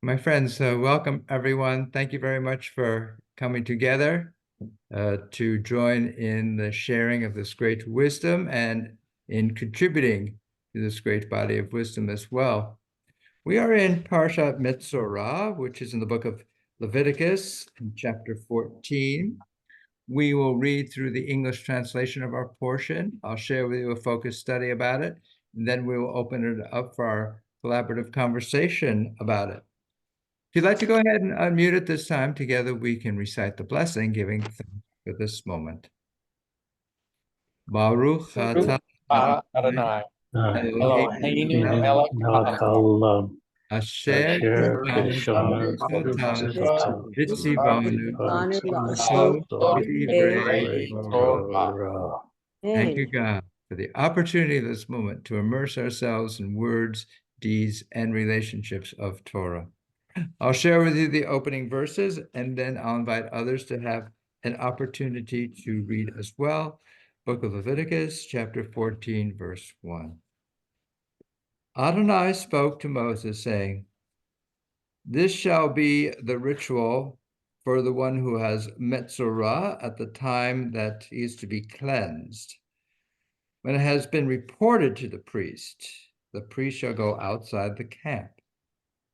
My friends, welcome everyone. Thank you very much for coming together to join in the sharing of this great wisdom and in contributing to this great body of wisdom as well. We are in Parshat Metzora, which is in the book of Leviticus, in chapter 14. We will read through the English translation of our portion. I'll share with you a focused study about it, and then we will open it up for our collaborative conversation about it. If you'd like to go ahead and unmute at this time, together we can recite the blessing, giving thanks for this moment. Baruch atah Adonai, Eloheinu Eloheinu melech haolam, asher kishanu otav v'tzivanu v'tzivanu divrei Torah. Torah. Thank you, God, for the opportunity of this moment to immerse ourselves in words, deeds, and relationships of Torah. I'll share with you the opening verses, and then I'll invite others to have an opportunity to read as well. Book of Leviticus, chapter 14, verse 1. Adonai spoke to Moses, saying, "This shall be the ritual for the one who has Metzora at the time that he is to be cleansed. When it has been reported to the priest shall go outside the camp.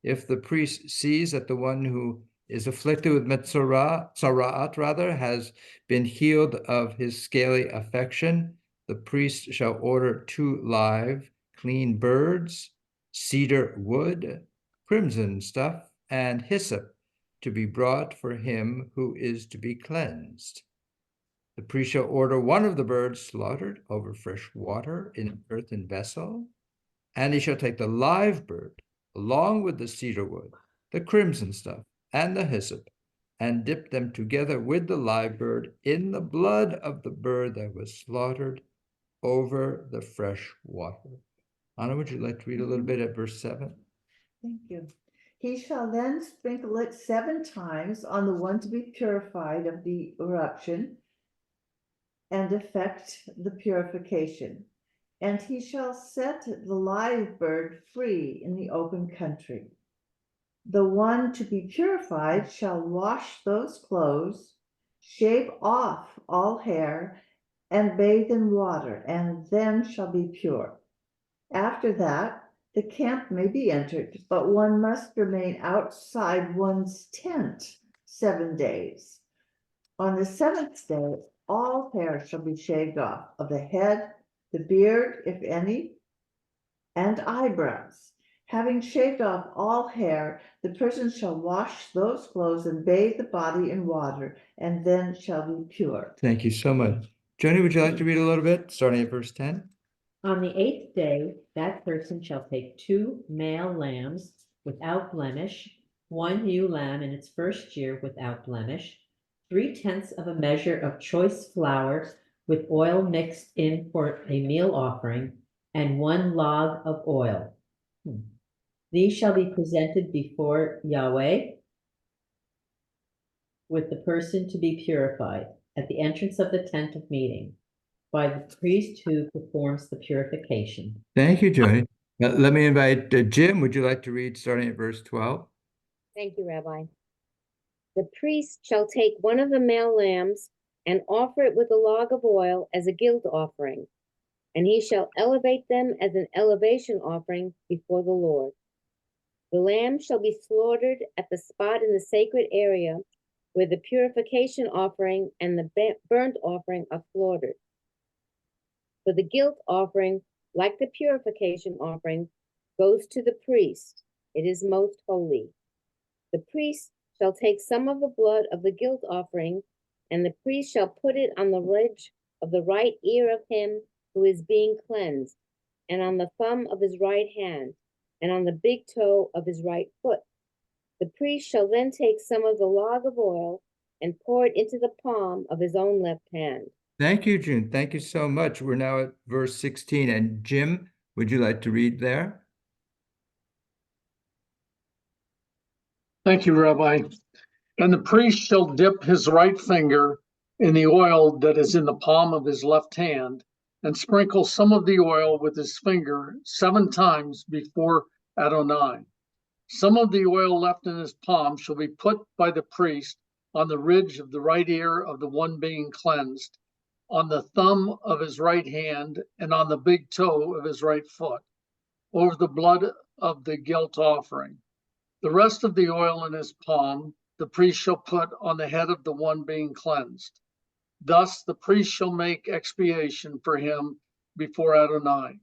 If the priest sees that the one who is afflicted with Metzora'at has been healed of his scaly affection, the priest shall order 2 live, clean birds, cedar wood, crimson stuff, and hyssop to be brought for him who is to be cleansed. The priest shall order one of the birds slaughtered over fresh water in an earthen vessel, and he shall take the live bird along with the cedar wood, the crimson stuff, and the hyssop, and dip them together with the live bird in the blood of the bird that was slaughtered over the fresh water." Anna, would you like to read a little bit at verse 7? Thank you. He shall then sprinkle it 7 times on the one to be purified of the eruption and effect the purification. And he shall set the live bird free in the open country. The one to be purified shall wash those clothes, shave off all hair, and bathe in water, and then shall be pure. After that, the camp may be entered, but one must remain outside one's tent 7 days. On the 7th day, all hair shall be shaved off of the head, the beard, if any, and eyebrows. Having shaved off all hair, the person shall wash those clothes and bathe the body in water, and then shall be pure. Thank you so much. Joni, would you like to read a little bit, starting at verse 10? On the 8th day, that person shall take 2 male lambs without blemish, 1 ewe lamb in its first year without blemish, 3/10 of a measure of choice flour with oil mixed in for a meal offering, and 1 log of oil. These shall be presented before Yahweh with the person to be purified at the entrance of the tent of meeting by the priest who performs the purification. Thank you, Joni. Now, let me invite Jim. Would you like to read starting at verse 12? Thank you, Rabbi. The priest shall take one of the male lambs and offer it with a log of oil as a guilt offering, and he shall elevate them as an elevation offering before the Lord. The lamb shall be slaughtered at the spot in the sacred area where the purification offering and the burnt offering are slaughtered. For the guilt offering, like the purification offering, goes to the priest. It is most holy. The priest shall take some of the blood of the guilt offering, and the priest shall put it on the ridge of the right ear of him who is being cleansed, and on the thumb of his right hand, and on the big toe of his right foot. The priest shall then take some of the log of oil and pour it into the palm of his own left hand. Thank you, June. Thank you so much. We're now at verse 16. And Jim, would you like to read there? Thank you, Rabbi. And the priest shall dip his right finger in the oil that is in the palm of his left hand, and sprinkle some of the oil with his finger 7 times before Adonai. Some of the oil left in his palm shall be put by the priest on the ridge of the right ear of the one being cleansed, on the thumb of his right hand, and on the big toe of his right foot, over the blood of the guilt offering. The rest of the oil in his palm the priest shall put on the head of the one being cleansed. Thus the priest shall make expiation for him before Adonai.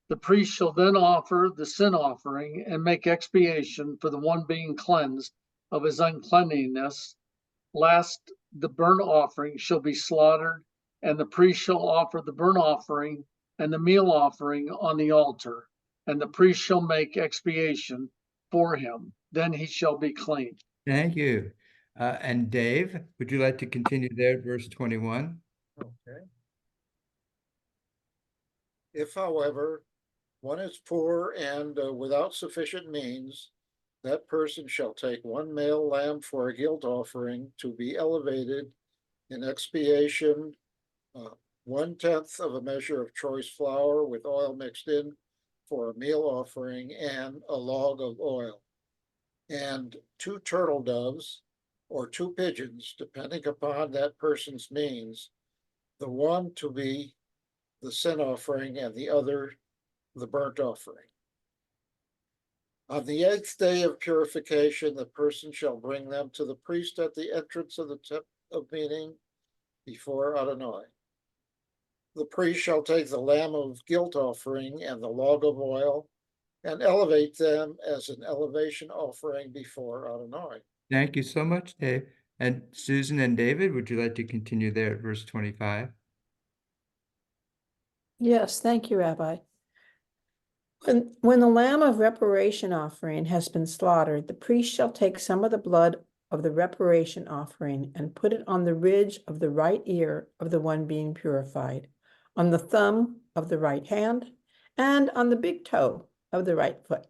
The priest shall then offer the sin offering and make expiation for the one being cleansed of his uncleanness. Last, the burnt offering shall be slaughtered, and the priest shall offer the burnt offering and the meal offering on the altar, and the priest shall make expiation for him. Then he shall be clean. Thank you. And Dave, would you like to continue there at verse 21? Okay. If, however, one is poor and without sufficient means, that person shall take one male lamb for a guilt offering to be elevated in expiation, 1/10 of a measure of choice flour with oil mixed in for a meal offering, and a log of oil, and 2 turtle doves or 2 pigeons, depending upon that person's means, the one to be the sin offering and the other the burnt offering. On the 8th day of purification, the person shall bring them to the priest at the entrance of the tent of meeting before Adonai. The priest shall take the lamb of guilt offering and the log of oil and elevate them as an elevation offering before Adonai. Thank you so much, Dave. And Susan and David, would you like to continue there at verse 25? Yes, thank you, Rabbi. When the lamb of reparation offering has been slaughtered, the priest shall take some of the blood of the reparation offering and put it on the ridge of the right ear of the one being purified, on the thumb of the right hand, and on the big toe of the right foot.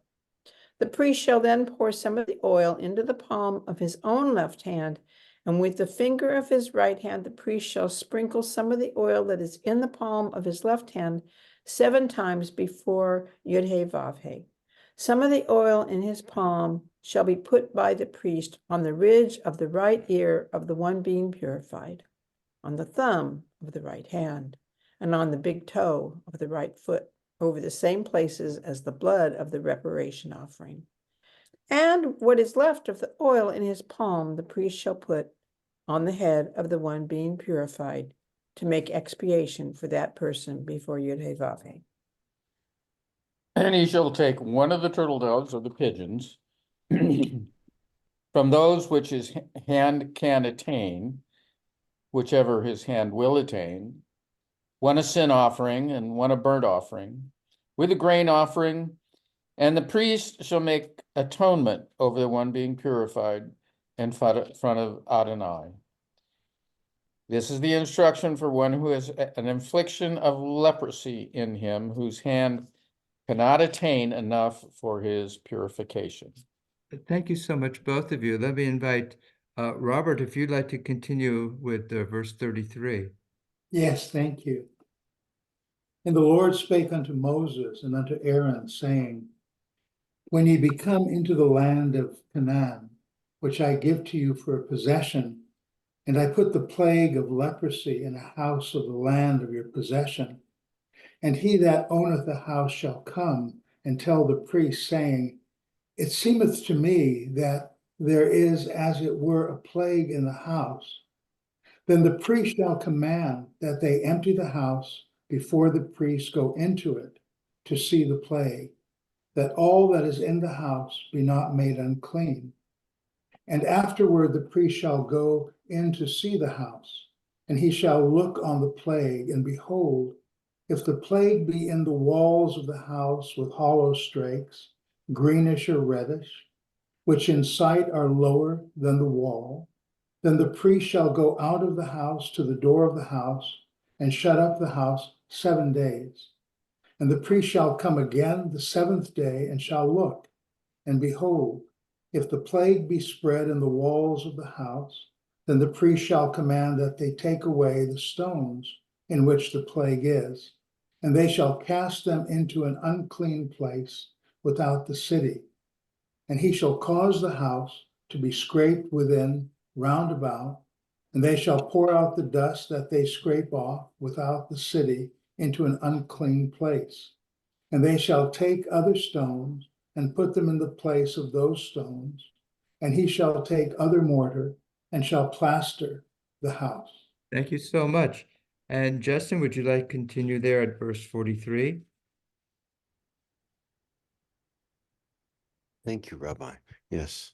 The priest shall then pour some of the oil into the palm of his own left hand, and with the finger of his right hand, the priest shall sprinkle some of the oil that is in the palm of his left hand 7 times before Yud-Heh-Vav-Heh. Some of the oil in his palm shall be put by the priest on the ridge of the right ear of the one being purified, on the thumb of the right hand, and on the big toe of the right foot, over the same places as the blood of the reparation offering. And what is left of the oil in his palm, the priest shall put on the head of the one being purified to make expiation for that person before Yud-Heh-Vav-Heh. And he shall take one of the turtle doves or the pigeons from those which his hand can attain, whichever his hand will attain, one a sin offering and one a burnt offering, with a grain offering, and the priest shall make atonement over the one being purified in front of Adonai. This is the instruction for one who has an affliction of leprosy in him, whose hand cannot attain enough for his purification. Thank you so much, both of you. Let me invite Robert, if you'd like to continue with verse 33. Yes, thank you. And the Lord spake unto Moses and unto Aaron, saying, When ye be come into the land of Canaan, which I give to you for a possession, and I put the plague of leprosy in a house of the land of your possession, and he that owneth the house shall come and tell the priest, saying, It seemeth to me that there is as it were a plague in the house. Then the priest shall command that they empty the house before the priests go into it to see the plague, that all that is in the house be not made unclean. And afterward the priest shall go in to see the house, and he shall look on the plague, and behold, if the plague be in the walls of the house with hollow strakes, greenish or reddish, which in sight are lower than the wall, then the priest shall go out of the house to the door of the house, and shut up the house 7 days. And the priest shall come again the 7th day, and shall look, and behold, if the plague be spread in the walls of the house, then the priest shall command that they take away the stones in which the plague is, and they shall cast them into an unclean place without the city. And he shall cause the house to be scraped within round about, and they shall pour out the dust that they scrape off without the city into an unclean place. And they shall take other stones and put them in the place of those stones. And he shall take other mortar and shall plaster the house. Thank you so much. And Justin, would you like to continue there at verse 43? Thank you, Rabbi. Yes.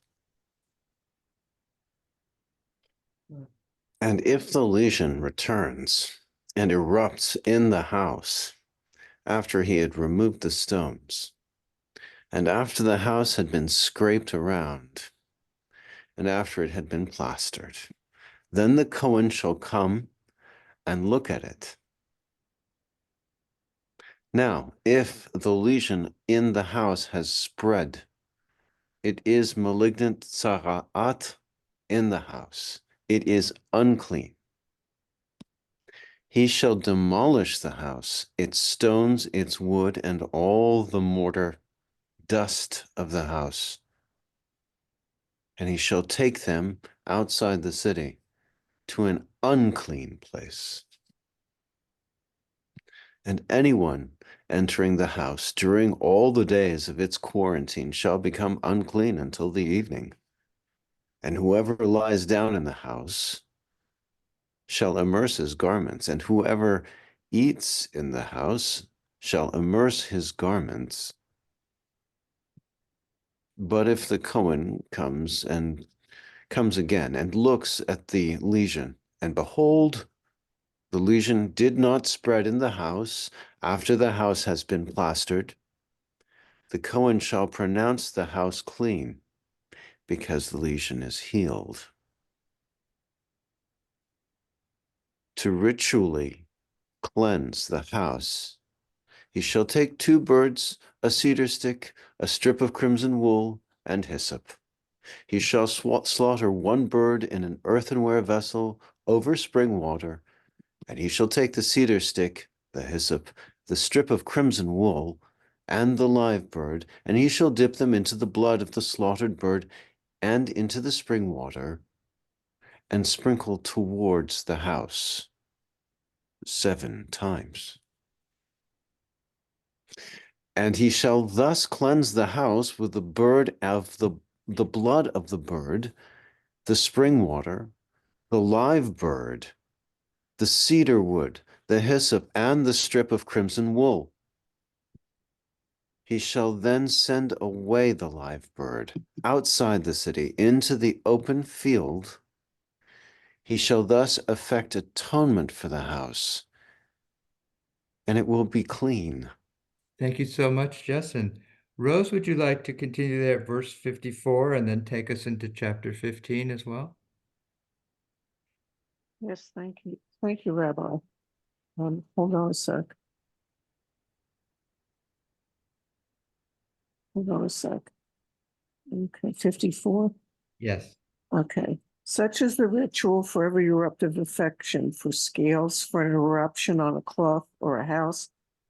And if the lesion returns and erupts in the house after he had removed the stones, and after the house had been scraped around, and after it had been plastered, then the Cohen shall come and look at it. Now, if the lesion in the house has spread, it is malignant tzara'at in the house. It is unclean. He shall demolish the house, its stones, its wood, and all the mortar, dust of the house. And he shall take them outside the city to an unclean place. And anyone entering the house during all the days of its quarantine shall become unclean until the evening. And whoever lies down in the house shall immerse his garments, and whoever eats in the house shall immerse his garments. But if the Cohen comes again and looks at the lesion, and behold, the lesion did not spread in the house after the house has been plastered, the Cohen shall pronounce the house clean, because the lesion is healed. To ritually cleanse the house, he shall take 2 birds, a cedar stick, a strip of crimson wool, and hyssop. He shall slaughter 1 bird in an earthenware vessel over spring water, and he shall take the cedar stick, the hyssop, the strip of crimson wool, and the live bird, and he shall dip them into the blood of the slaughtered bird and into the spring water, and sprinkle towards the house 7 times. And he shall thus cleanse the house with the bird of the blood of the bird, the spring water, the live bird, the cedar wood, the hyssop, and the strip of crimson wool. He shall then send away the live bird outside the city into the open field. He shall thus effect atonement for the house, and it will be clean. Thank you so much, Justin. Rose, would you like to continue there at verse 54 and then take us into chapter 15 as well? Yes, thank you. Thank you, Rabbi. Hold on a sec. Hold on a sec. Okay, 54. Yes. Okay. Such is the ritual for every eruptive affection, for scales, for an eruption on a cloth or a house,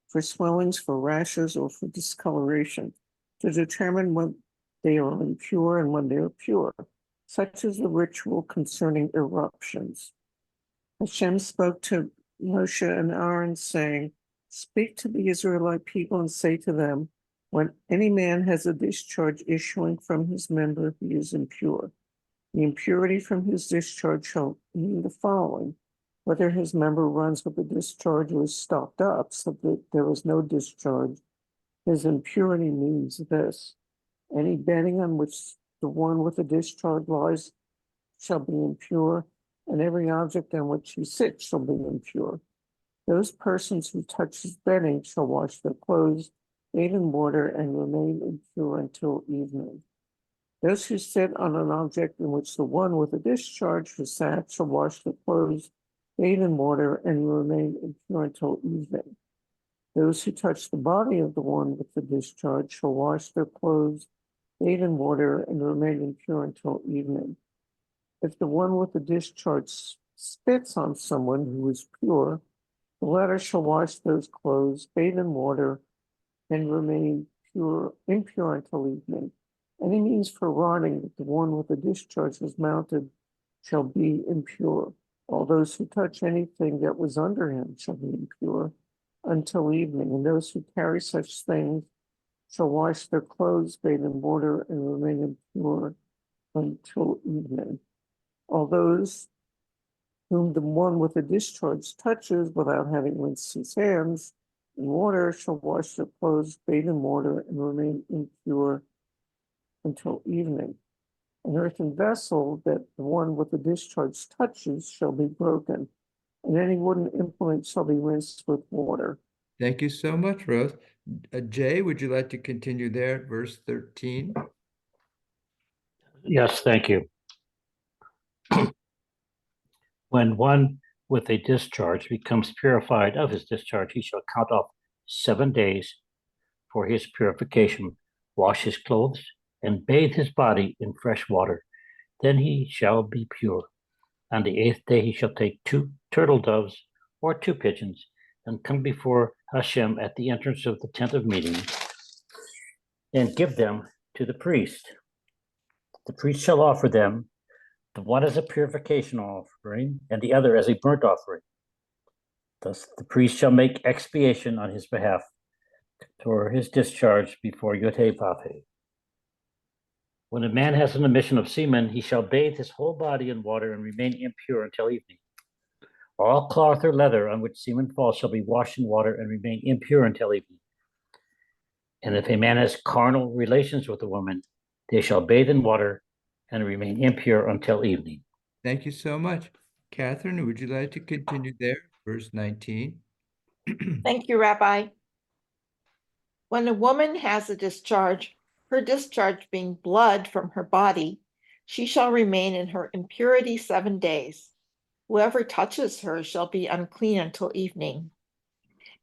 for swellings, for rashes, or for discoloration, to determine when they are impure and when they are pure. Such is the ritual concerning eruptions. Hashem spoke to Moshe and Aaron, saying, "Speak to the Israelite people and say to them, when any man has a discharge issuing from his member, he is impure. The impurity from his discharge shall mean the following: whether his member runs with a discharge or is stopped up so that there is no discharge, his impurity means this: any bedding on which the one with a discharge lies shall be impure, and every object on which he sits shall be impure. Those persons who touch his bedding shall wash their clothes, bathe in water, and remain impure until evening. Those who sit on an object in which the one with a discharge has sat shall wash their clothes, bathe in water, and remain impure until evening. Those who touch the body of the one with the discharge shall wash their clothes, bathe in water, and remain impure until evening. If the one with the discharge spits on someone who is pure, the latter shall wash those clothes, bathe in water, and remain impure until evening. Any means for rotting that the one with the discharge has mounted shall be impure. All those who touch anything that was under him shall be impure until evening, and those who carry such things shall wash their clothes, bathe in water, and remain impure until evening. All those whom the one with the discharge touches without having rinsed his hands in water shall wash their clothes, bathe in water, and remain impure until evening. An earthen vessel that the one with the discharge touches shall be broken, and any wooden implement shall be rinsed with water. Thank you so much, Rose. Jay, would you like to continue there at verse 13? Yes, thank you. When one with a discharge becomes purified of his discharge, he shall count off 7 days for his purification, wash his clothes, and bathe his body in fresh water. Then he shall be pure. On the 8th day he shall take 2 turtle doves or 2 pigeons, and come before Hashem at the entrance of the tent of meeting, and give them to the priest. The priest shall offer them, the one as a purification offering, and the other as a burnt offering. Thus the priest shall make expiation on his behalf for his discharge before Yotevave. When a man has an emission of semen, he shall bathe his whole body in water and remain impure until evening. All cloth or leather on which semen falls shall be washed in water and remain impure until evening. And if a man has carnal relations with a woman, they shall bathe in water and remain impure until evening. Thank you so much. Catherine, would you like to continue there? Verse 19. Thank you, Rabbi. When a woman has a discharge, her discharge being blood from her body, she shall remain in her impurity 7 days. Whoever touches her shall be unclean until evening.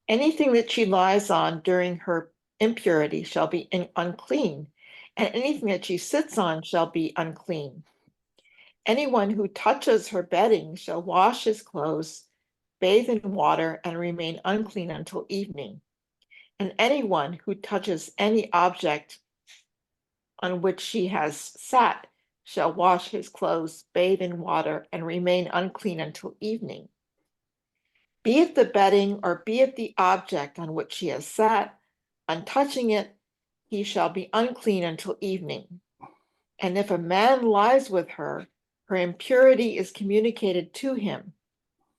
Anything that she lies on during her impurity shall be unclean, and anything that she sits on shall be unclean. Anyone who touches her bedding shall wash his clothes, bathe in water, and remain unclean until evening. And anyone who touches any object on which she has sat shall wash his clothes, bathe in water, and remain unclean until evening. Be it the bedding or be it the object on which she has sat, on touching it, he shall be unclean until evening. And if a man lies with her, her impurity is communicated to him.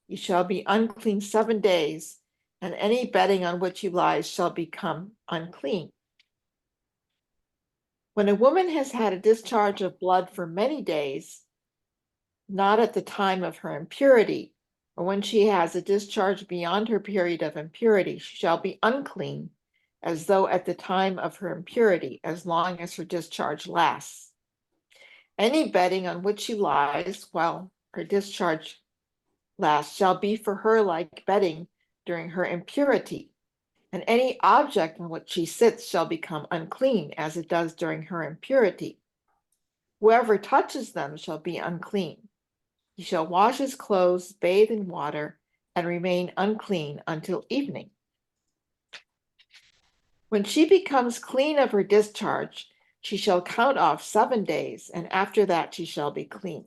He shall be unclean 7 days, and any bedding on which he lies shall become unclean. When a woman has had a discharge of blood for many days, not at the time of her impurity, or when she has a discharge beyond her period of impurity, she shall be unclean, as though at the time of her impurity, as long as her discharge lasts. Any bedding on which she lies while her discharge lasts shall be for her like bedding during her impurity, and any object on which she sits shall become unclean, as it does during her impurity. Whoever touches them shall be unclean. He shall wash his clothes, bathe in water, and remain unclean until evening. When she becomes clean of her discharge, she shall count off 7 days, and after that she shall be clean.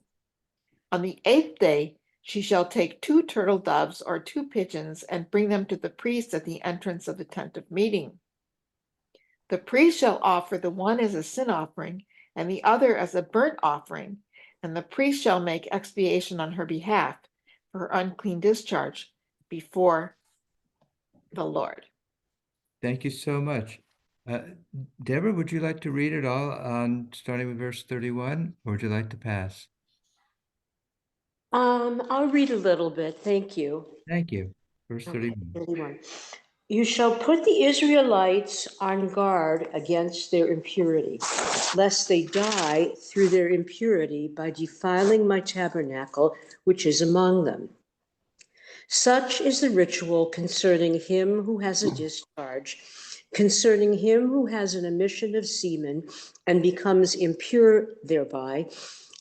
On the 8th day, she shall take 2 turtle doves or 2 pigeons and bring them to the priest at the entrance of the tent of meeting. The priest shall offer the one as a sin offering and the other as a burnt offering, and the priest shall make expiation on her behalf for her unclean discharge before the Lord. Thank you so much. Deborah, would you like to read it all on starting with verse 31, or would you like to pass? I'll read a little bit. Thank you. Thank you. Verse Okay, 31. 31. You shall put the Israelites on guard against their impurity, lest they die through their impurity by defiling my tabernacle, which is among them. Such is the ritual concerning him who has a discharge, concerning him who has an emission of semen and becomes impure thereby,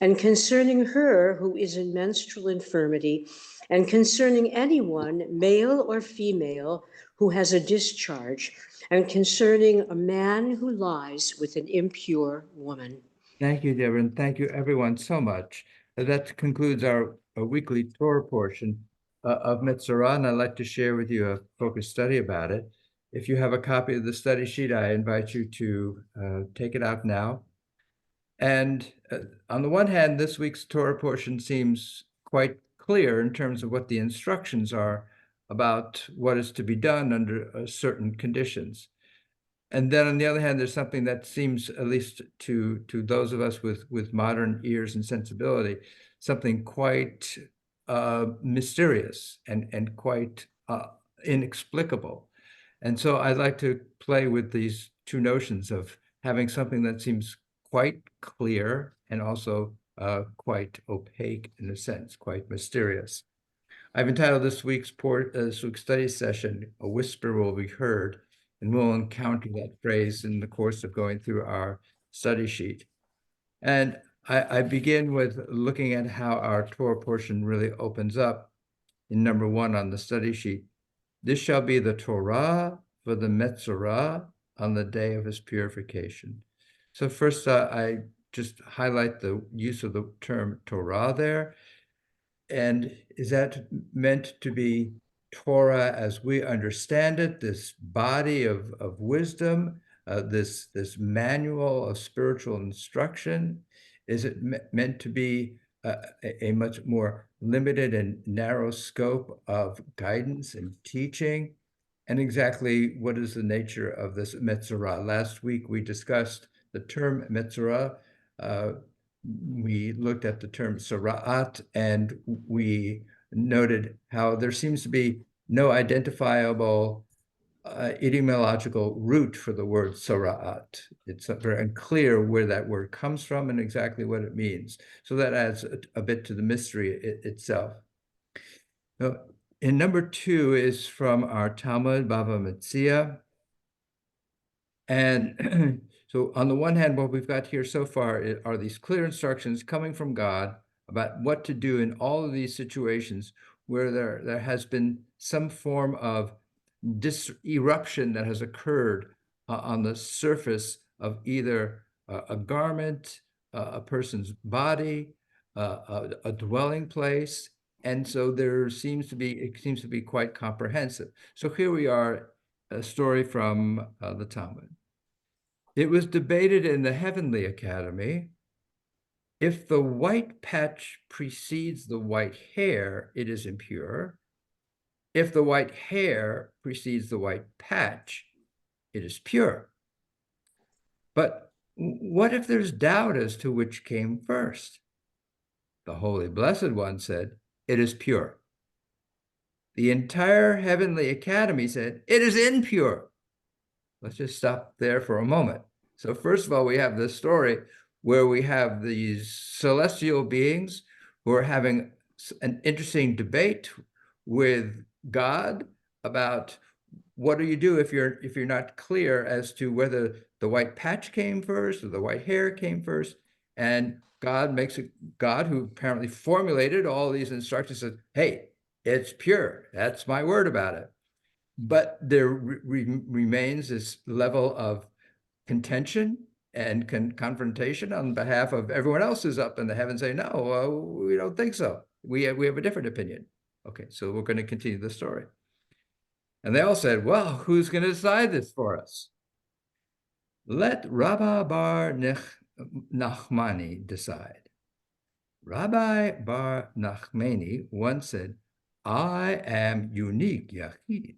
and concerning her who is in menstrual infirmity, and concerning anyone, male or female, who has a discharge, and concerning a man who lies with an impure woman. Thank you, Deborah, and thank you everyone so much. That concludes our weekly Torah portion of Metzora, and I'd like to share with you a focused study about it. If you have a copy of the study sheet, I invite you to take it out now. And on the one hand, this week's Torah portion seems quite clear in terms of what the instructions are about what is to be done under certain conditions. And then on the other hand, there's something that seems, at least to those of us with modern ears and sensibility, something quite mysterious and quite inexplicable. And so I'd like to play with these two notions of having something that seems quite clear and also quite opaque in a sense, quite mysterious. I've entitled this week's study session, "A Whisper Will Be Heard," and we'll encounter that phrase in the course of going through our study sheet. And I begin with looking at how our Torah portion really opens up in number 1 on the study sheet. This shall be the Torah for the Metzora on the day of his purification. So first, I just highlight the use of the term Torah there. And is that meant to be Torah as we understand it, this body of wisdom, this manual of spiritual instruction? Is it meant to be a much more limited and narrow scope of guidance and teaching? And exactly what is the nature of this Metzora? Last week we discussed the term Metzora. We looked at the term Sara'at, and we noted how there seems to be no identifiable etymological root for the word Sara'at. It's very unclear where that word comes from and exactly what it means. So that adds a bit to the mystery itself. Now, in number 2 is from our Talmud, Bava Metzia. And so on the one hand, what we've got here so far are these clear instructions coming from God about what to do in all of these situations where there has been some form of eruption that has occurred on the surface of either a garment, a person's body, a dwelling place. And so it seems to be quite comprehensive. So here we are, a story from the Talmud. It was debated in the Heavenly Academy, if the white patch precedes the white hair, it is impure. If the white hair precedes the white patch, it is pure. But what if there's doubt as to which came first? The Holy Blessed One said, it is pure. The entire Heavenly Academy said, it is impure. Let's just stop there for a moment. So first of all, we have this story where we have these celestial beings who are having an interesting debate with God about what do you do if you're not clear as to whether the white patch came first or the white hair came first. And God who apparently formulated all these instructions says, hey, it's pure. That's my word about it. But there remains this level of contention and confrontation on behalf of everyone else who's up in the heavens saying, no, we don't think so. We have a different opinion. Okay, so we're going to continue the story. And they all said, well, who's going to decide this for us? Let Rabbi Bar Nachmani decide. Rabbi Bar Nachmani once said, I am unique, Yachid,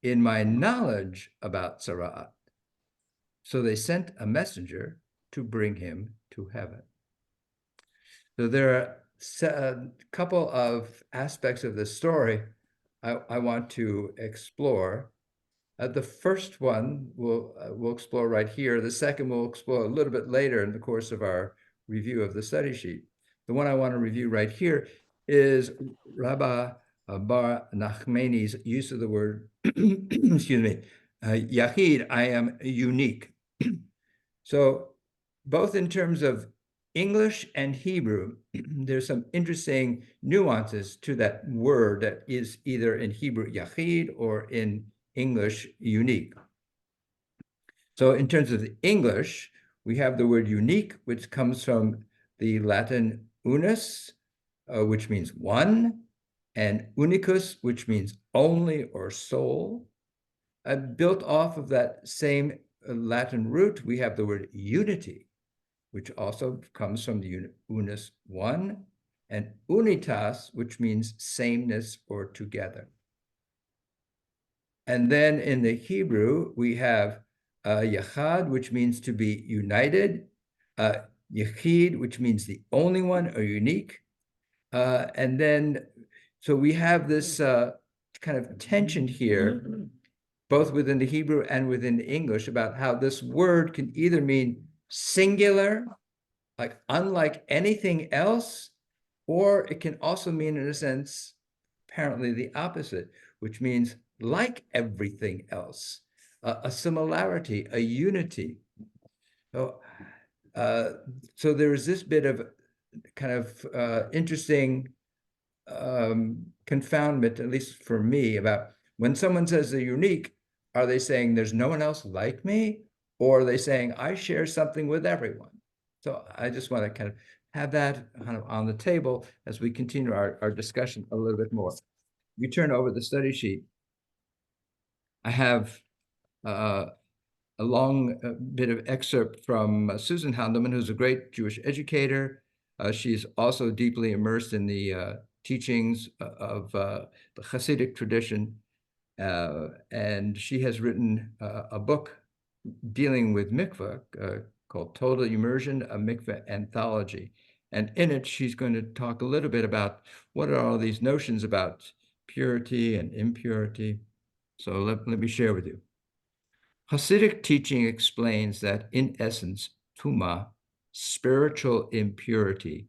in my knowledge about Sara'at. So they sent a messenger to bring him to heaven. So there are a couple of aspects of this story I want to explore. The first one we'll explore right here. The second we'll explore a little bit later in the course of our review of the study sheet. The one I want to review right here is Rabbi Bar Nachmani's use of the word, excuse me, Yachid, I am unique. So both in terms of English and Hebrew, there's some interesting nuances to that word that is either in Hebrew Yachid or in English unique. So in terms of the English, we have the word unique, which comes from the Latin unus, which means one, and unicus, which means only or sole. Built off of that same Latin root, we have the word unity, which also comes from the unus, one, and unitas, which means sameness or together. And then in the Hebrew, we have yachad, which means to be united, yachid, which means the only one or unique. And then, so we have this kind of tension here, both within the Hebrew and within the English, about how this word can either mean singular, like unlike anything else, or it can also mean, in a sense, apparently the opposite, which means like everything else, a similarity, a unity. So, so there is this bit of kind of interesting confoundment, at least for me, about when someone says they're unique, are they saying there's no one else like me? Or are they saying I share something with everyone? So I just want to kind of have that kind of on the table as we continue our discussion a little bit more. You turn over the study sheet. I have a long bit of excerpt from Susan Handelman, who's a great Jewish educator. She's also deeply immersed in the teachings of the Hasidic tradition. And she has written a book dealing with mikveh called Total Immersion, a Mikveh Anthology. And in it, she's going to talk a little bit about what are all these notions about purity and impurity. So let me share with you. Hasidic teaching explains that, in essence, tuma, spiritual impurity,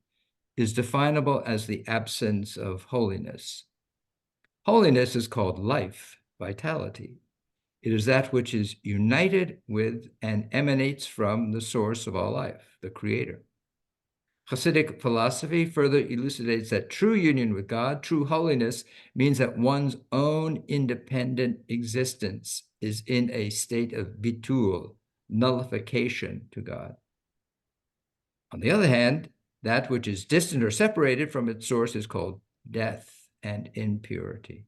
is definable as the absence of holiness. Holiness is called life, vitality. It is that which is united with and emanates from the source of all life, the Creator. Hasidic philosophy further elucidates that true union with God, true holiness, means that one's own independent existence is in a state of bitul, nullification to God. On the other hand, that which is distant or separated from its source is called death and impurity.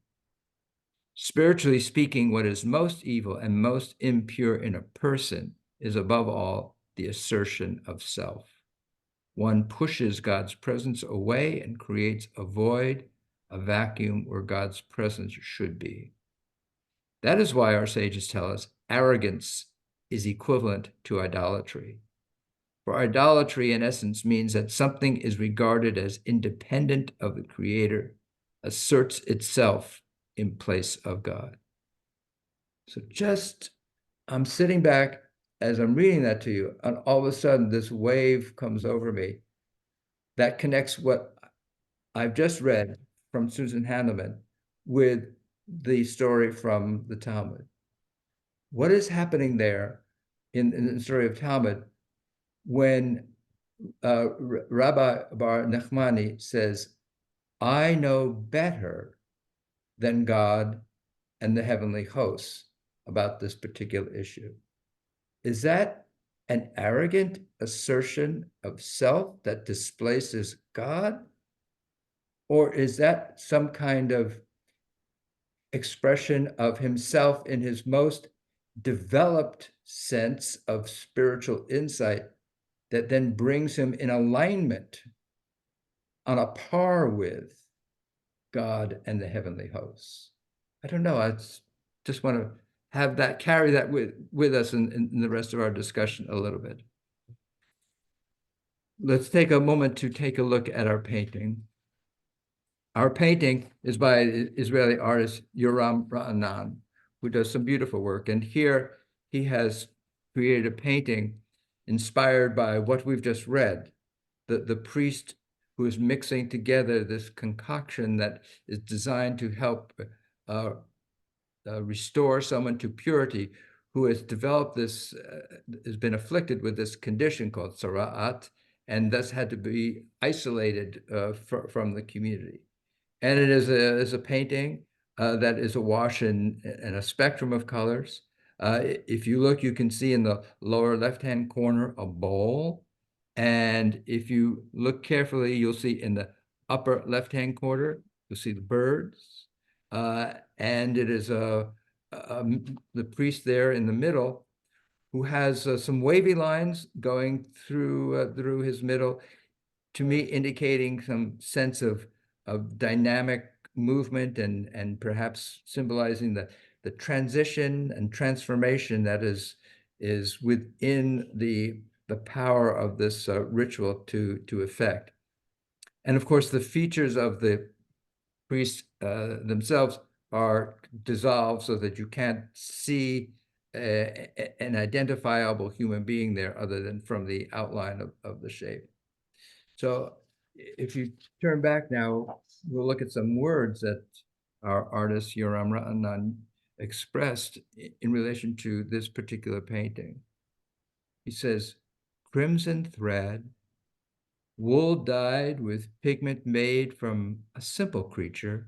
Spiritually speaking, what is most evil and most impure in a person is, above all, the assertion of self. One pushes God's presence away and creates a void, a vacuum where God's presence should be. That is why our sages tell us arrogance is equivalent to idolatry. For idolatry, in essence, means that something is regarded as independent of the Creator, asserts itself in place of God. So I'm sitting back as I'm reading that to you, and all of a sudden this wave comes over me that connects what I've just read from Susan Handelman with the story from the Talmud. What is happening there in the story of Talmud when Rabbi Bar Nachmani says, I know better than God and the heavenly hosts about this particular issue? Is that an arrogant assertion of self that displaces God? Or is that some kind of expression of himself in his most developed sense of spiritual insight that then brings him in alignment on a par with God and the heavenly hosts? I don't know. I just want to have that, carry that with us in the rest of our discussion a little bit. Let's take a moment to take a look at our painting. Our painting is by Israeli artist Yoram Ra'anan, who does some beautiful work. And here he has created a painting inspired by what we've just read, the priest who is mixing together this concoction that is designed to help restore someone to purity, who has developed this, has been afflicted with this condition called sara'at, and thus had to be isolated from the community. And it is a painting that is awash in a spectrum of colors. If you look, you can see in the lower left-hand corner a bowl. And if you look carefully, you'll see in the upper left-hand corner, you'll see the birds. And it is the priest there in the middle who has some wavy lines going through his middle, to me indicating some sense of dynamic movement and perhaps symbolizing the transition and transformation that is within the power of this ritual to effect. And of course, the features of the priests themselves are dissolved so that you can't see an identifiable human being there other than from the outline of the shape. So if you turn back now, we'll look at some words that our artist Yoram Ra'anan expressed in relation to this particular painting. He says, crimson thread, wool dyed with pigment made from a simple creature,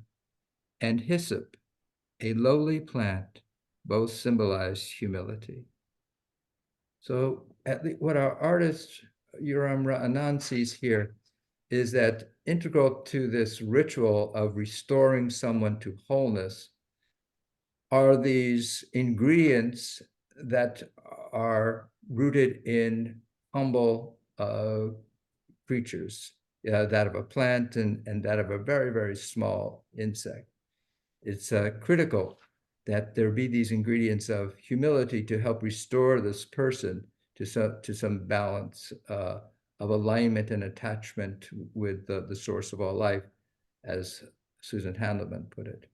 and hyssop, a lowly plant, both symbolize humility. So what our artist Yoram Ra'anan sees here is that integral to this ritual of restoring someone to wholeness are these ingredients that are rooted in humble creatures, that of a plant and that of a very, very small insect. It's critical that there be these ingredients of humility to help restore this person to some balance of alignment and attachment with the source of all life, as Susan Handelman put it.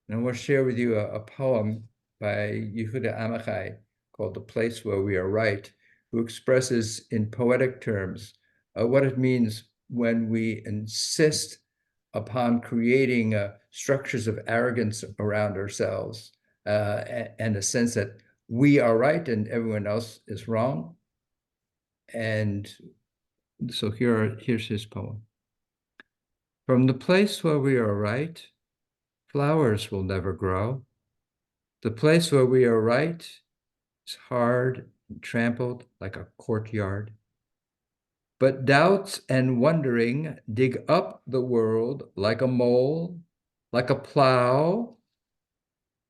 And I want to share with you a poem by Yehuda Amichai called The Place Where We Are Right, who expresses in poetic terms what it means when we insist upon creating structures of arrogance around ourselves and a sense that we are right and everyone else is wrong. And so here's his poem. From the place where we are right, flowers will never grow. The place where we are right is hard and trampled like a courtyard. But doubts and wondering dig up the world like a mole, like a plow,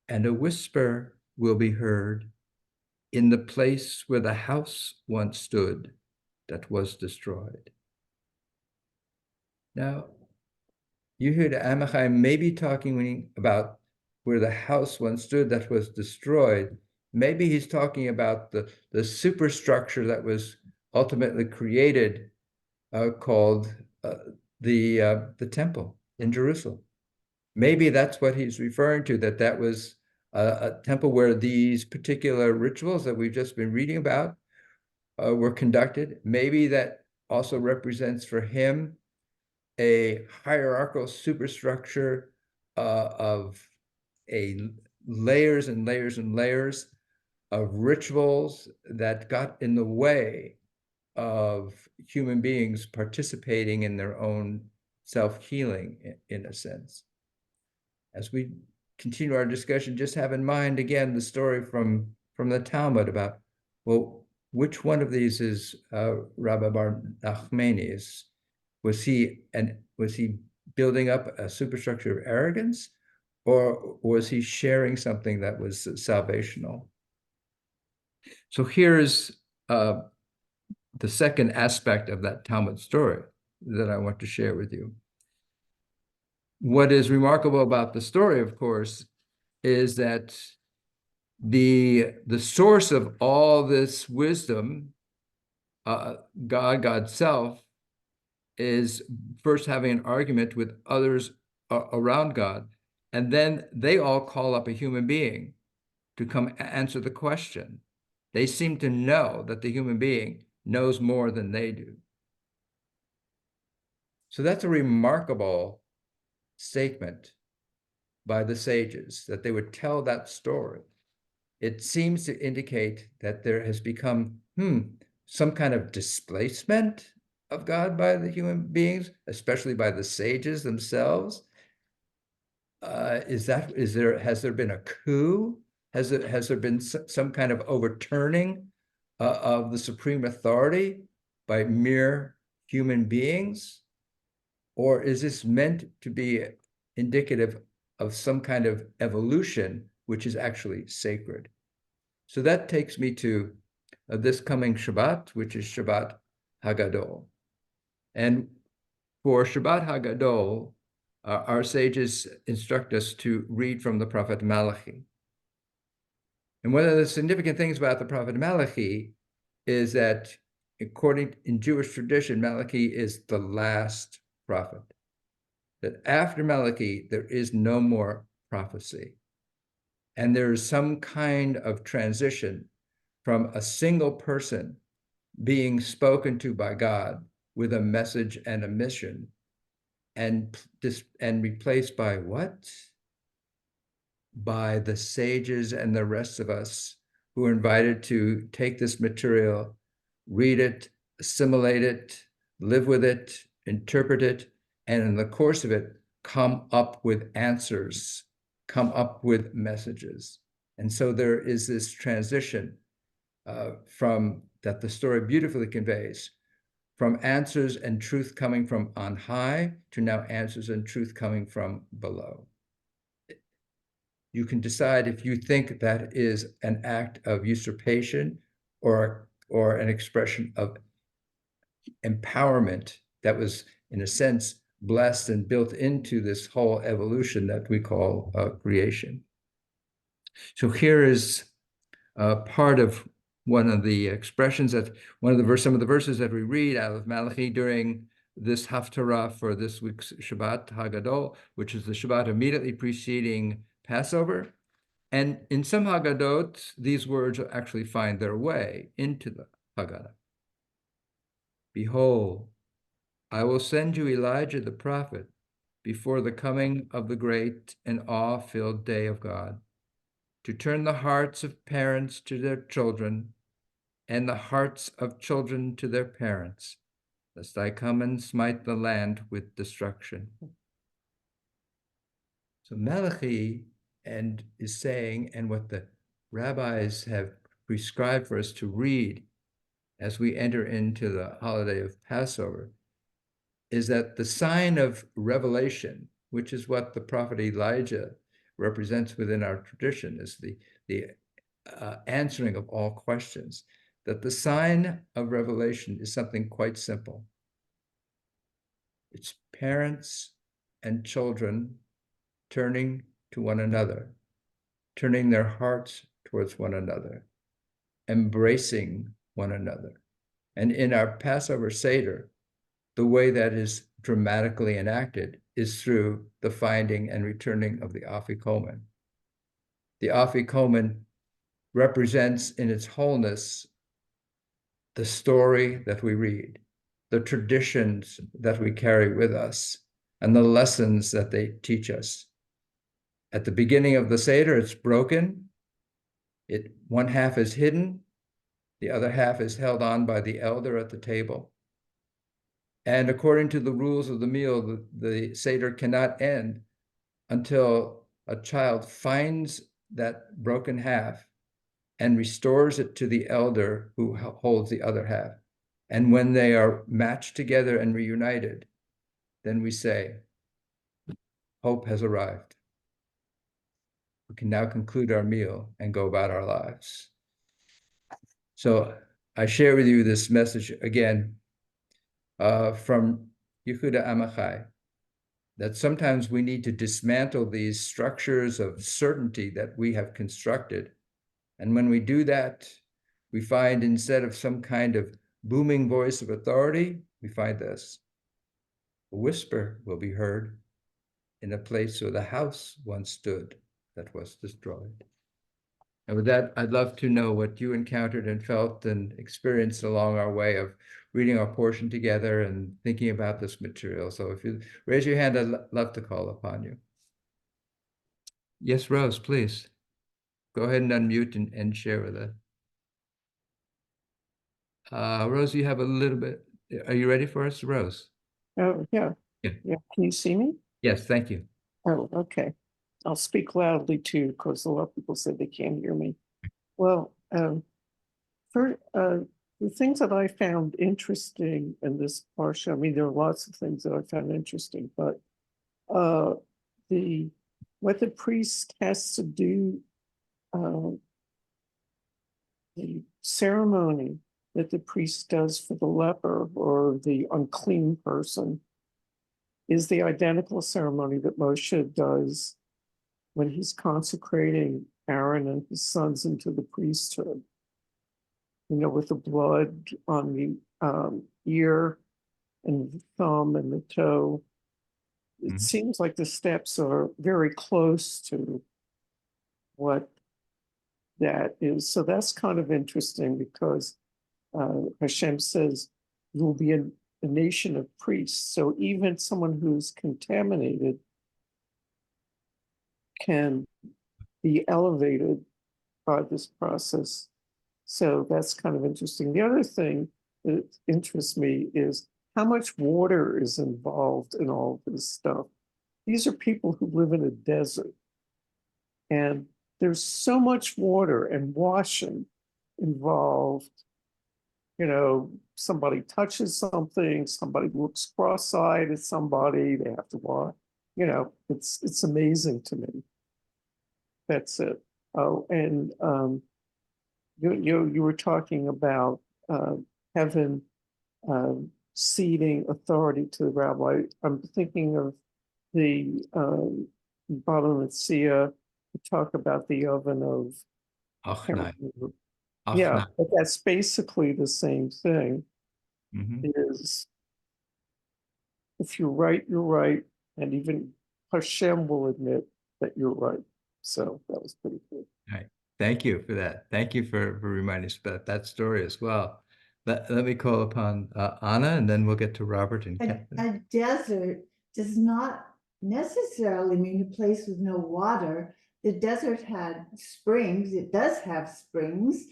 and a whisper will be heard in the place where the house once stood that was destroyed. Now, Yehuda Amichai may be talking about where the house once stood that was destroyed. Maybe he's talking about the superstructure that was ultimately created, called the temple in Jerusalem. Maybe that's what he's referring to, that was a temple where these particular rituals that we've just been reading about were conducted. Maybe that also represents for him a hierarchical superstructure of layers and layers and layers of rituals that got in the way of human beings participating in their own self-healing, in a sense. As we continue our discussion, just have in mind again the story from the Talmud about, well, which one of these is Rabbi Bar Nachmani's? Was he building up a superstructure of arrogance, or was he sharing something that was salvational? So here's the second aspect of that Talmud story that I want to share with you. What is remarkable about the story, of course, is that the source of all this wisdom, God's self, is first having an argument with others around God, and then they all call up a human being to come answer the question. They seem to know that the human being knows more than they do. So that's a remarkable statement by the sages, that they would tell that story. It seems to indicate that there has become some kind of displacement of God by the human beings, especially by the sages themselves. Has there been a coup? Has there been some kind of overturning of the supreme authority by mere human beings? Or is this meant to be indicative of some kind of evolution, which is actually sacred? So that takes me to this coming Shabbat, which is Shabbat Hagadol. And for Shabbat Hagadol, our sages instruct us to read from the prophet Malachi. And one of the significant things about the prophet Malachi is that, according in Jewish tradition, Malachi is the last prophet. That after Malachi, there is no more prophecy. And there is some kind of transition from a single person being spoken to by God with a message and a mission, and replaced by what? By the sages and the rest of us who are invited to take this material, read it, assimilate it, live with it, interpret it, and in the course of it, come up with answers, come up with messages. And so there is this transition from that the story beautifully conveys, from answers and truth coming from on high to now answers and truth coming from below. You can decide if you think that is an act of usurpation or an expression of empowerment that was, in a sense, blessed and built into this whole evolution that we call creation. So here is part of one of the expressions that some of the verses that we read out of Malachi during this Haftarah for this week's Shabbat Hagadol, which is the Shabbat immediately preceding Passover. And in some Haggadot, these words actually find their way into the Haggadah. Behold, I will send you Elijah the prophet before the coming of the great and awe-filled day of God, to turn the hearts of parents to their children and the hearts of children to their parents, lest I come and smite the land with destruction. So Malachi is saying, and what the rabbis have prescribed for us to read as we enter into the holiday of Passover, is that the sign of revelation, which is what the prophet Elijah represents within our tradition, is the answering of all questions, that the sign of revelation is something quite simple. It's parents and children turning to one another, turning their hearts towards one another, embracing one another. And in our Passover Seder, the way that is dramatically enacted is through the finding and returning of the Afikomen. The Afikomen represents in its wholeness the story that we read, the traditions that we carry with us, and the lessons that they teach us. At the beginning of the Seder, it's broken. One half is hidden. The other half is held on by the elder at the table. And according to the rules of the meal, the Seder cannot end until a child finds that broken half and restores it to the elder who holds the other half. And when they are matched together and reunited, then we say, hope has arrived. We can now conclude our meal and go about our lives. So I share with you this message again from Yehuda Amachai, that sometimes we need to dismantle these structures of certainty that we have constructed. And when we do that, we find, instead of some kind of booming voice of authority, we find this: a whisper will be heard in a place where the house once stood that was destroyed. And with that, I'd love to know what you encountered and felt and experienced along our way of reading our portion together and thinking about this material. So if you raise your hand, I'd love to call upon you. Yes, Rose, please. Go ahead and unmute and share with us. Rose, you have a little bit. Are you ready for us, Rose? Oh, yeah. Yeah. Yeah. Can you see me? Yes, thank you. Oh, okay. I'll speak loudly too, because a lot of people say they can't hear me. Well, for the things that I found interesting in this parsha, I mean, there are lots of things that I found interesting, but what the priest has to do, the ceremony that the priest does for the leper or the unclean person is the identical ceremony that Moshe does when he's consecrating Aaron and his sons into the priesthood. You know, with the blood on the ear and the thumb and the toe. It seems like the steps are very close to what that is. So that's kind of interesting because Hashem says you'll be a nation of priests. So even someone who's contaminated can be elevated by this process. So that's kind of interesting. The other thing that interests me is how much water is involved in all this stuff. These are people who live in a desert, and there's so much water and washing involved. You know, somebody touches something, somebody looks cross-eyed at somebody, they have to wash. You know, it's amazing to me. That's it. Oh, and you were talking about heaven ceding authority to the rabbi. I'm thinking of the Baba Metzora, talk about the oven of Achnai. yeah, but that's basically the same thing. Mhm. Is if you're right, you're right, and even Hashem will admit that you're right. So that was pretty cool. Right. Thank you for that. Thank you for reminding us about that story as well. Let me call upon Anna, and then we'll get to Robert and Catherine. A desert does not necessarily mean a place with no water. The desert had springs. It does have springs.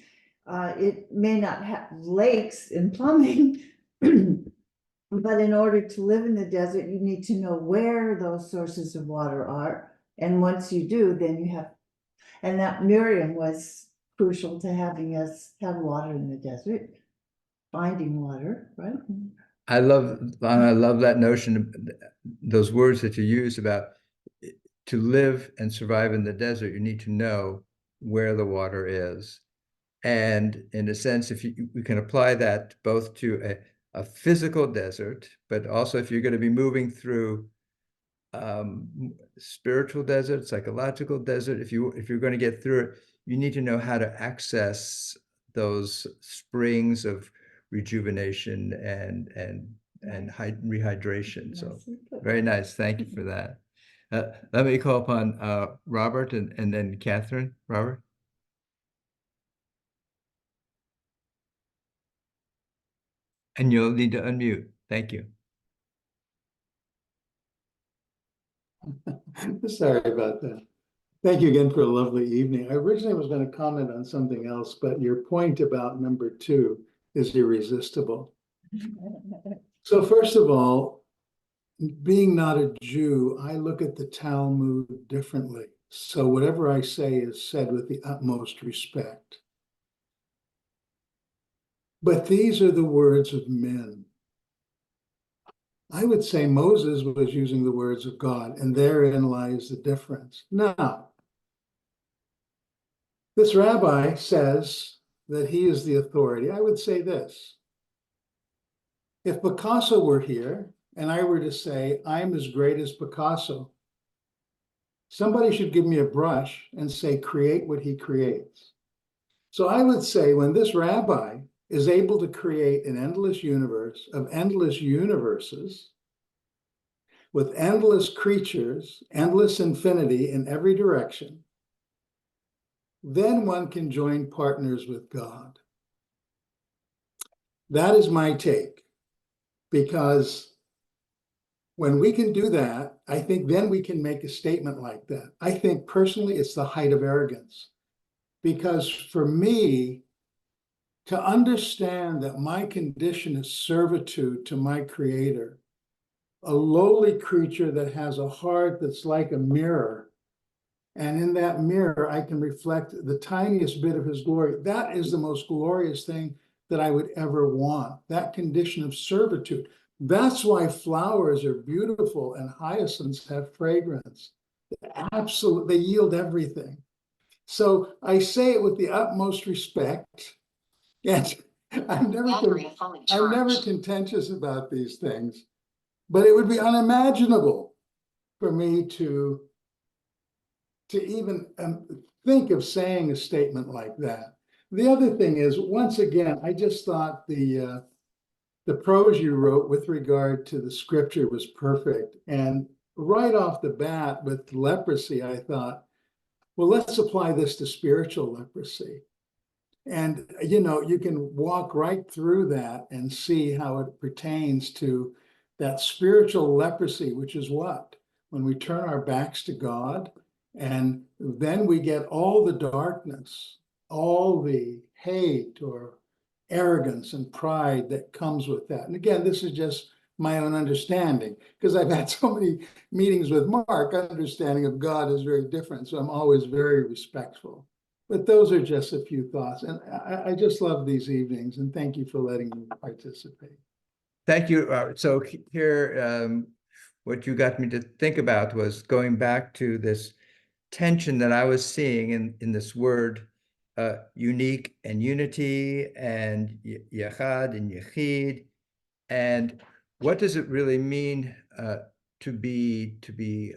It may not have lakes and plumbing, but in order to live in the desert, you need to know where those sources of water are. And once you do, then you have, and that Miriam was crucial to having us have water in the desert, finding water, right? I love that notion of those words that you use about to live and survive in the desert, you need to know where the water is. And in a sense, if we can apply that both to a physical desert, but also if you're going to be moving through spiritual desert, psychological desert, if you're going to get through it, you need to know how to access those springs of rejuvenation and rehydration. So very nice. Thank you for that. Let me call upon Robert and then Catherine. Robert. And you'll need to unmute. Thank you. Sorry about that. Thank you again for a lovely evening. I originally was going to comment on something else, but your point about number 2 is irresistible. So first of all, being not a Jew, I look at the Talmud differently. So whatever I say is said with the utmost respect. But these are the words of men. I would say Moses was using the words of God, and therein lies the difference. Now, this rabbi says that he is the authority. I would say this. If Picasso were here, and I were to say, I'm as great as Picasso, somebody should give me a brush and say, create what he creates. So I would say when this rabbi is able to create an endless universe of endless universes with endless creatures, endless infinity in every direction, then one can join partners with God. That is my take, because when we can do that, I think then we can make a statement like that. I think personally it's the height of arrogance, because for me, to understand that my condition is servitude to my creator, a lowly creature that has a heart that's like a mirror, And in that mirror, I can reflect the tiniest bit of his glory. That is the most glorious thing that I would ever want, that condition of servitude. That's why flowers are beautiful and hyacinths have fragrance. Absolutely, they yield everything. So I say it with the utmost respect. And I'm never contentious about these things, but it would be unimaginable for me to even think of saying a statement like that. The other thing is, once again, I just thought the prose you wrote with regard to the scripture was perfect. And right off the bat with leprosy, I thought, well, let's apply this to spiritual leprosy. And, you can walk right through that and see how it pertains to that spiritual leprosy, which is what? When we turn our backs to God, and then we get all the darkness, all the hate or arrogance and pride that comes with that. And again, this is just my own understanding, because I've had so many meetings with Mark. Understanding of God is very different, so I'm always very respectful. But those are just a few thoughts, and I just love these evenings, and thank you for letting me participate. Thank you. So here, what you got me to think about was going back to this tension that I was seeing in this word, unique and unity, and yachad and yachid, and what does it really mean to be the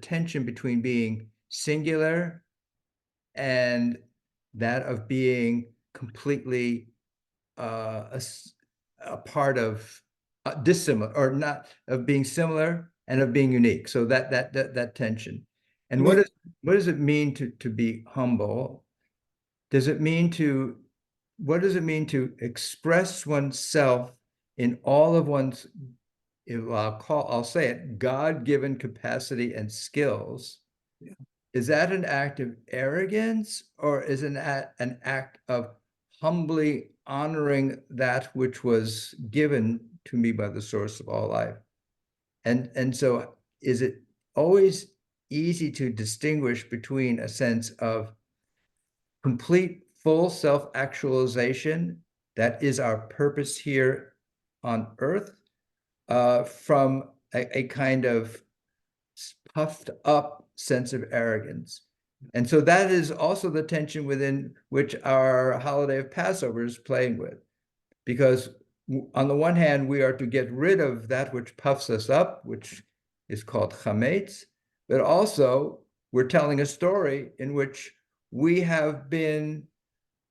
tension between being singular and that of being completely a part of dissimilar, or not, of being similar and of being unique. So that tension. And what does it mean to be humble? Does it mean what does it mean to express oneself in all of one's, I'll say it, God-given capacity and skills? Yeah. Is that an act of arrogance, or is it an act of humbly honoring that which was given to me by the source of all life? And so is it always easy to distinguish between a sense of complete full self-actualization, that is our purpose here on earth, from a kind of puffed up sense of arrogance? And so that is also the tension within which our holiday of Passover is playing with, because on the one hand, we are to get rid of that which puffs us up, which is called chametz, but also we're telling a story in which we have been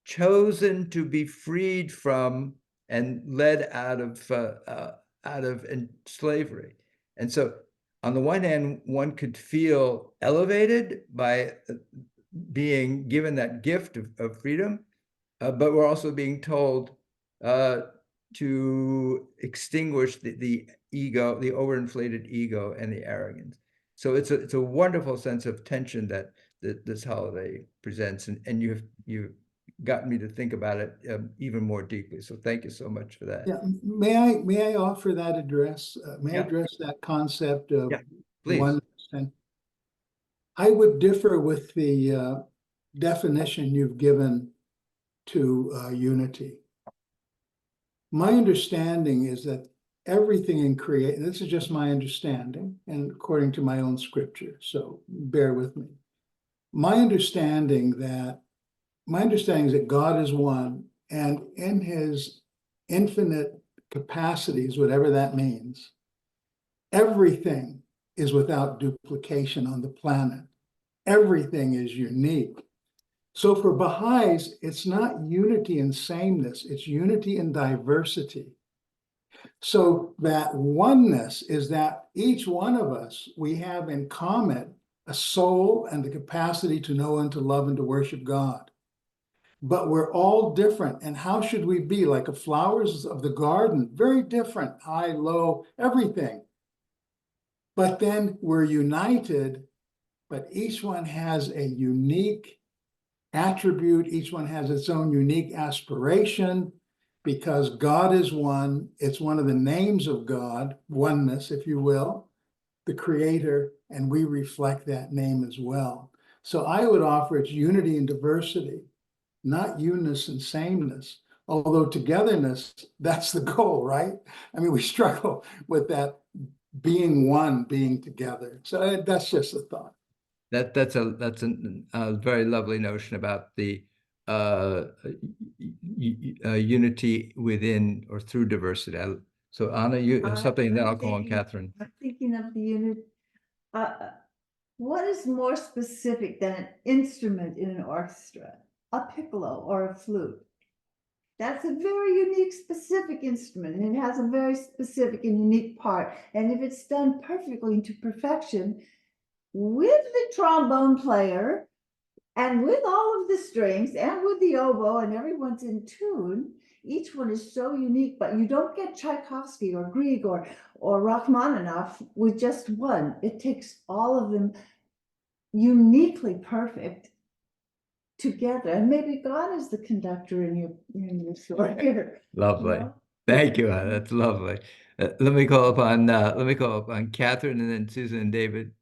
chosen to be freed from and led out of slavery. And so on the one hand, one could feel elevated by being given that gift of freedom, but we're also being told to extinguish the ego, the overinflated ego and the arrogance. So it's a wonderful sense of tension that this holiday presents, and you've gotten me to think about it even more deeply. So thank you so much for that. Yeah, may I offer that address? May I Yeah. address that concept of Please. oneness? And I would differ with the definition you've given to unity. My understanding is that everything in creation, this is just my understanding and according to my own scripture, so bear with me. My understanding is that God is one, and in his infinite capacities, whatever that means, everything is without duplication on the planet. Everything is unique. So for Baha'is, it's not unity in sameness, it's unity in diversity. So that oneness is that each one of us, we have in common a soul and the capacity to know and to love and to worship God. But we're all different. And how should we be? Like the flowers of the garden, very different, high, low, everything. But then we're united, but each one has a unique attribute. Each one has its own unique aspiration, because God is one. It's one of the names of God, oneness, if you will. the creator, and we reflect that name as well. So I would offer it's unity and diversity, not uniqueness and sameness. Although togetherness, that's the goal, right? I mean, we struggle with that being one, being together. So that's just a thought. That's a very lovely notion about the unity within or through diversity. So Anna, you have something, and then I'll call on Catherine. I'm thinking of the unit. What is more specific than an instrument in an orchestra? A piccolo or a flute? That's a very unique, specific instrument, and it has a very specific and unique part. And if it's done perfectly into perfection, with the trombone player and with all of the strings and with the oboe and everyone's in tune, each one is so unique, but you don't get Tchaikovsky or Grieg or Rachmaninoff with just one. It takes all of them uniquely perfect together. And maybe God is the conductor in your story here. Lovely. You know? Thank you, Anna. That's lovely. Let me call upon Catherine, and then Susan and David.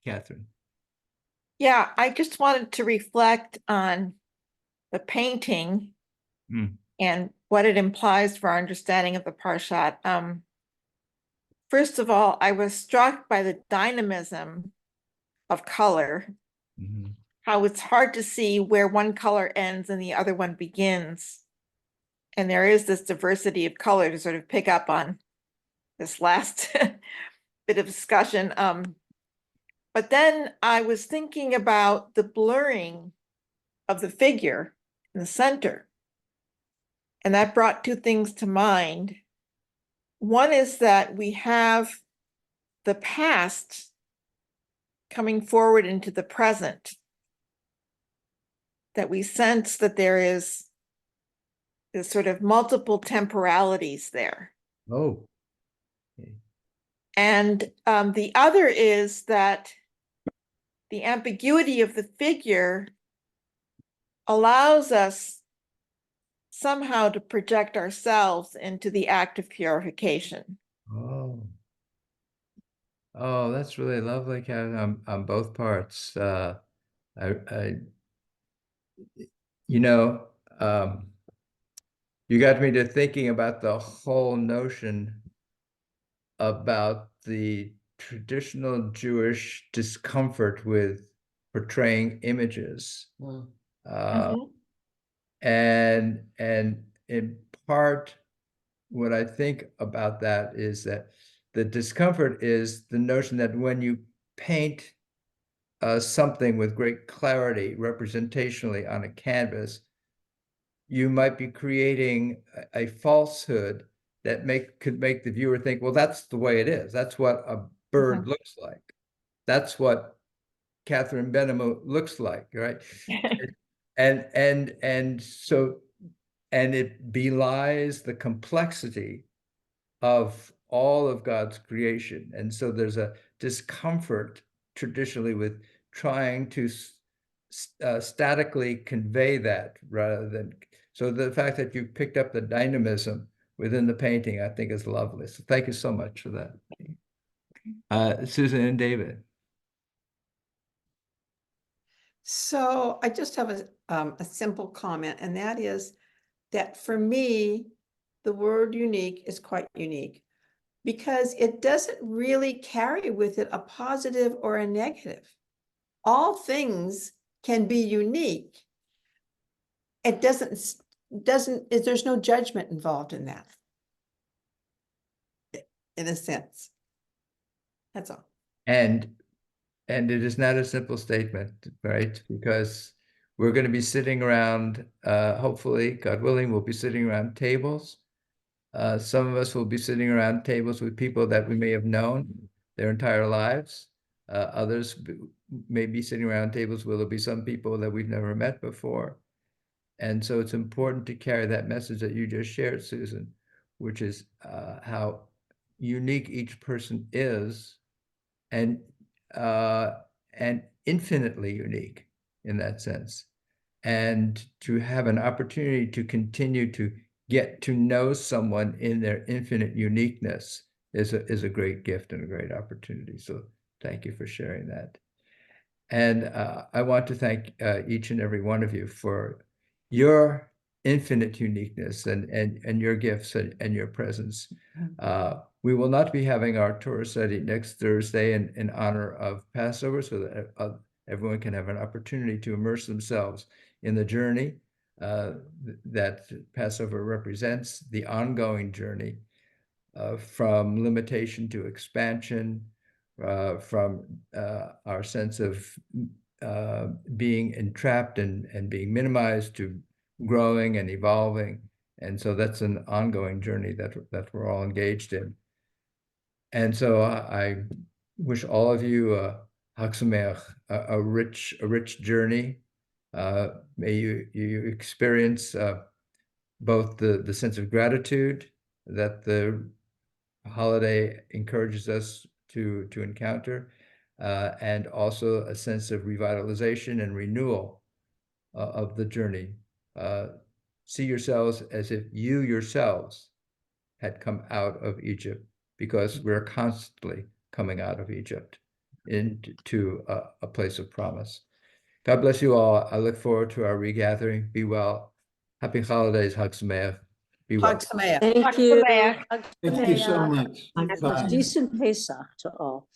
Catherine. Yeah, I just wanted to reflect on the painting and what it implies for our understanding of the Parshat. First of all, I was struck by the dynamism of color, how it's hard to see where one color ends and the other one begins. And there is this diversity of color to sort of pick up on this last bit of discussion. But then I was thinking about the blurring of the figure in the center. And that brought two things to mind. One is that we have the past coming forward into the present, that we sense that there is this sort of multiple temporalities there. Oh. And the other is that the ambiguity of the figure allows us somehow to project ourselves into the act of purification. Oh, that's really lovely, Catherine, on both parts. You got me to thinking about the whole notion about the traditional Jewish discomfort with portraying images. And in part, what I think about that is that the discomfort is the notion that when you paint something with great clarity representationally on a canvas, you might be creating a falsehood that could make the viewer think, well, that's the way it is. That's what a bird looks like. That's what Catherine Benham looks like, right? and so it belies the complexity of all of God's creation. And so there's a discomfort traditionally with trying to statically convey that rather than, so the fact that you picked up the dynamism within the painting, I think is lovely. So thank you so much for that. Susan and David. So I just have a simple comment, and that is that for me, the word unique is quite unique because it doesn't really carry with it a positive or a negative. All things can be unique. It there's no judgment involved in that, in a sense. That's all. And it is not a simple statement, right? Because we're going to be sitting around, hopefully, God willing, we'll be sitting around tables. Some of us will be sitting around tables with people that we may have known their entire lives. Others may be sitting around tables where there'll be some people that we've never met before. And so it's important to carry that message that you just shared, Susan, which is how unique each person is, and infinitely unique in that sense. And to have an opportunity to continue to get to know someone in their infinite uniqueness is a great gift and a great opportunity. So thank you for sharing that. And I want to thank each and every one of you for your infinite uniqueness and your gifts and your presence. We will not be having our Torah study next Thursday in honor of Passover, so that everyone can have an opportunity to immerse themselves in the journey that Passover represents, the ongoing journey from limitation to expansion, from our sense of being entrapped and being minimized to growing and evolving. And so that's an ongoing journey that we're all engaged in. And so I wish all of you Chag Sameach, a rich journey. May you experience both the sense of gratitude that the holiday encourages us to encounter, and also a sense of revitalization and renewal of the journey. See yourselves as if you yourselves had come out of Egypt, because we're constantly coming out of Egypt into a place of promise. God bless you all. I look forward to our regathering. Be well. Happy holidays, Chag Sameach. Be well. Chag Sameach. Thank you. Sameach. Thank you so much. Bye. Decent Pesach to all.